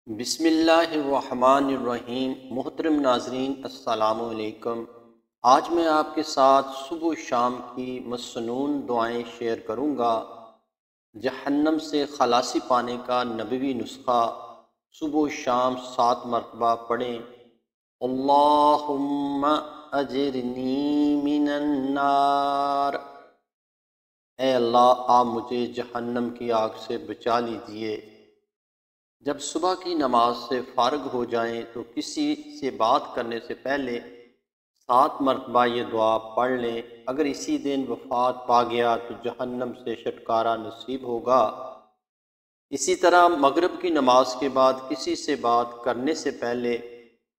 بسم اللہ الرحمن الرحیم۔ محترم ناظرین السلام علیکم۔ آج میں آپ کے ساتھ صبح و شام کی مسنون دعائیں شیئر کروں گا۔ جہنم سے خلاصی پانے کا نبوی نسخہ صبح و شام 7 مرتبہ پڑھیں۔ اللہم اجرنی من النار، اے اللہ آپ مجھے جہنم کی آگ سے بچا لیجئے۔ جب صبح کی نماز سے فارغ ہو جائیں تو کسی سے بات کرنے سے پہلے 7 مرتبہ یہ دعا پڑھ لیں۔ اگر اسی دن وفات پا گیا تو جہنم سے چھٹکارا نصیب ہوگا۔ اسی طرح مغرب کی نماز کے بعد کسی سے بات کرنے سے پہلے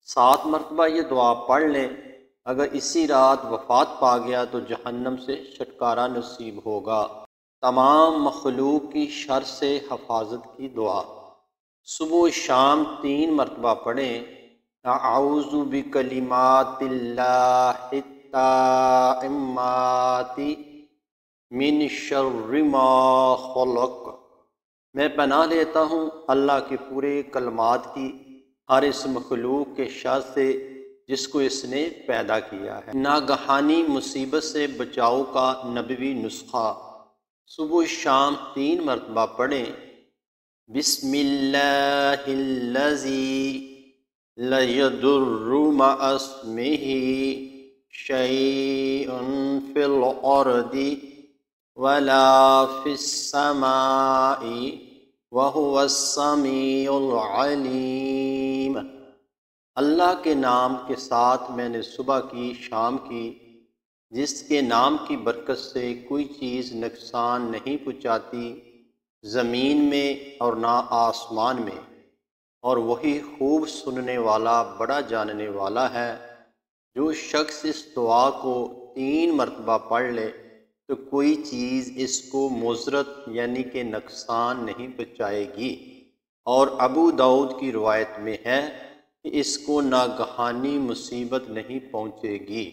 7 مرتبہ یہ دعا پڑھ لیں۔ اگر اسی رات وفات پا گیا تو جہنم سے چھٹکارا نصیب ہوگا۔ تمام مخلوق کی شر سے حفاظت کی دعا صبح و شام 3 مرتبہ پڑھیں۔ اعوذ بکلمات اللہ التامات من شر ما خلق، میں پناہ لیتا ہوں اللہ کے پورے کلمات کی ہر اس مخلوق کے شر سے جس کو اس نے پیدا کیا ہے۔ ناگہانی مصیبت سے بچاؤ کا نبوی نسخہ صبح و شام 3 مرتبہ پڑھیں۔ بسم اللہ الذی لا یضر مع اسمہ شیء فی الارض ولا فی السماء وہو السمیع العلیم۔ اللہ کے نام کے ساتھ میں نے صبح کی شام کی، جس کے نام کی برکت سے کوئی چیز نقصان نہیں پہنچاتی زمین میں اور نہ آسمان میں، اور وہی خوب سننے والا بڑا جاننے والا ہے۔ جو شخص اس دعا کو 3 مرتبہ پڑھ لے تو کوئی چیز اس کو مضرت یعنی کہ نقصان نہیں پہنچائے گی، اور ابو داؤد کی روایت میں ہے کہ اس کو ناگہانی مصیبت نہیں پہنچے گی۔